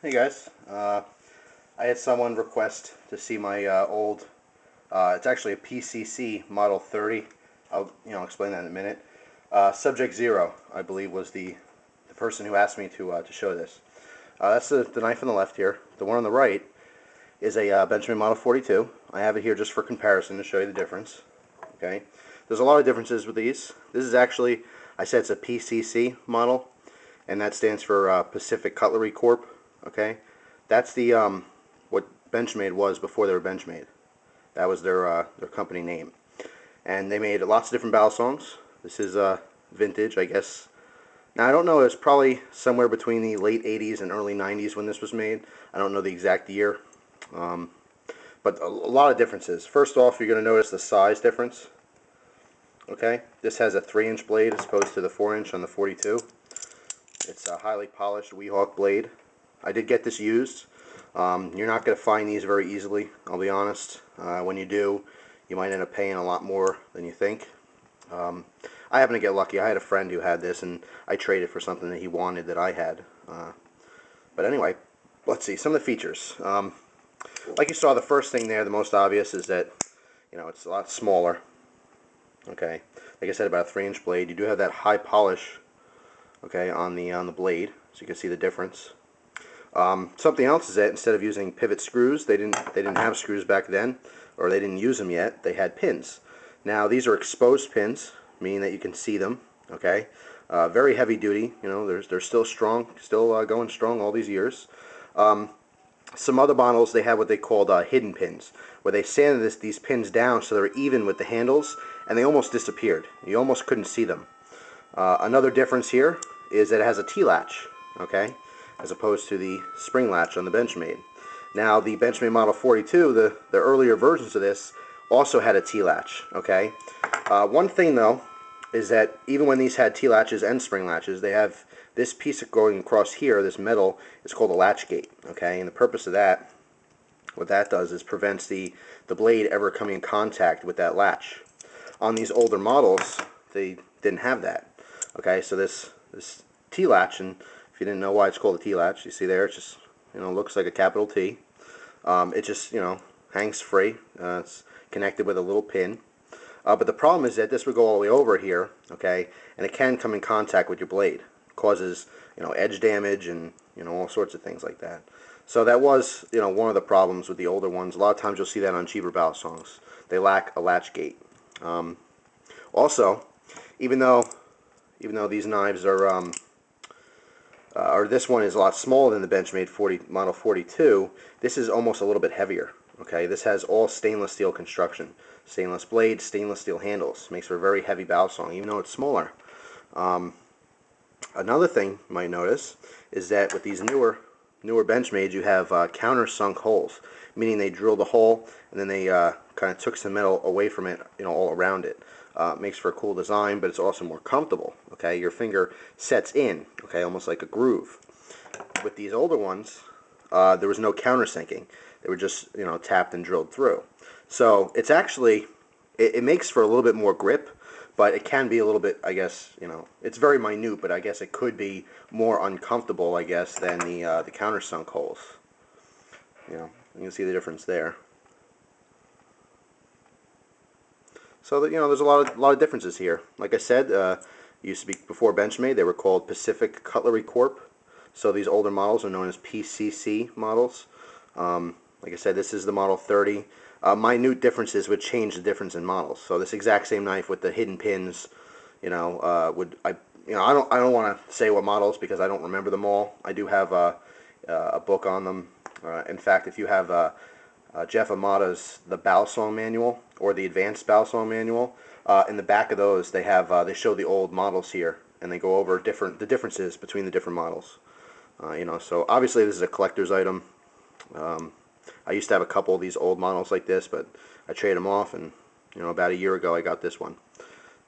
Hey guys, I had someone request to see my old, it's actually a PCC Model 30. I'll explain that in a minute. Subject Zero, I believe, was the person who asked me to show this. That's the knife on the left here. The one on the right is a Benchmade Model 42. I have it here just for comparison to show you the difference. Okay, there's a lot of differences with these. This is actually, I said it's a PCC model, and that stands for Pacific Cutlery Corp. Okay, that's the what Benchmade was before they were Benchmade. That was their company name, and they made lots of different balisongs. This is vintage, I guess. Now I don't know. It's probably somewhere between the late '80s and early '90s when this was made. I don't know the exact year, but a lot of differences. First off, you're going to notice the size difference. Okay, this has a 3-inch blade as opposed to the 4-inch on the 42. It's a highly polished Weehawk blade. I did get this used. You're not going to find these very easily, I'll be honest. When you do, you might end up paying a lot more than you think. I happen to get lucky. I had a friend who had this, and I traded for something that he wanted that I had. But anyway, let's see some of the features. Like you saw, the first thing there, the most obvious, is that it's a lot smaller. Okay, like I said, about a 3-inch blade. You do have that high polish, okay, on the blade, so you can see the difference. Something else is that instead of using pivot screws, they didn't have screws back then, or they didn't use them yet. They had pins. Now these are exposed pins, meaning that you can see them. Okay, very heavy duty. They're still strong, still going strong all these years. Some other models, they have what they called hidden pins, where they sanded these pins down so they're even with the handles, and they almost disappeared. You almost couldn't see them. Another difference here is that it has a T-latch, okay, as opposed to the spring latch on the Benchmade. Now, the Benchmade Model 42, the earlier versions of this, also had a T-latch, okay. One thing, though, is that even when these had T-latches and spring latches, they have this piece going across here, this metal, is called a latch gate, okay, and the purpose of that, what that does is prevents the blade ever coming in contact with that latch. On these older models, they didn't have that, okay, so this T-latch, and if you didn't know why it's called a T-latch, you see there, it just, looks like a capital T. It just, hangs free. It's connected with a little pin. But the problem is that this would go all the way over here, okay, and it can come in contact with your blade. It causes, edge damage and, all sorts of things like that. So that was, one of the problems with the older ones. A lot of times you'll see that on cheaper balisongs. They lack a latch gate. Also, even though these knives are, or this one is a lot smaller than the Benchmade Model 42, this is almost a little bit heavier. Okay, this has all stainless steel construction. Stainless blades, stainless steel handles. Makes for a very heavy balisong, even though it's smaller. Another thing you might notice is that with these newer Benchmades, you have countersunk holes, meaning they drilled a hole and then they kind of took some metal away from it, all around it. Makes for a cool design, but it's also more comfortable. Okay, your finger sets in, okay, almost like a groove. With these older ones, there was no countersinking. They were just, tapped and drilled through. So it's actually, it makes for a little bit more grip, but it can be a little bit, I guess, it's very minute, but I guess it could be more uncomfortable, I guess, than the countersunk holes. You can see the difference there. So that, there's a lot of differences here. Like I said, used to be before Benchmade, they were called Pacific Cutlery Corp. So these older models are known as PCC models. Like I said, this is the Model 30. Minute differences would change the difference in models. So this exact same knife with the hidden pins, I don't want to say what models because I don't remember them all. I do have a book on them. In fact, if you have Jeff Amata's The Balisong Manual or the Advanced Balisong Manual, in the back of those they have they show the old models here, and they go over the differences between the different models. So obviously this is a collector's item. I used to have a couple of these old models like this, but I traded them off, and about a year ago I got this one.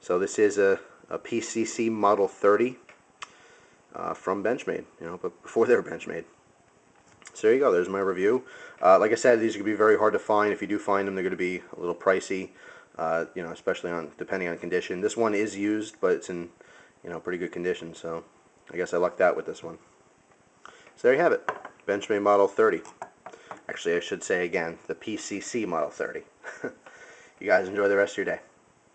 So this is a PCC Model 30 from Benchmade, but before they were Benchmade. So there you go, there's my review. Like I said, these are going to be very hard to find. If you do find them, they're going to be a little pricey, especially depending on condition. This one is used, but it's in pretty good condition, so I guess I lucked out with this one. So there you have it. Benchmade Model 30. Actually, I should say again, the PCC Model 30. You guys enjoy the rest of your day.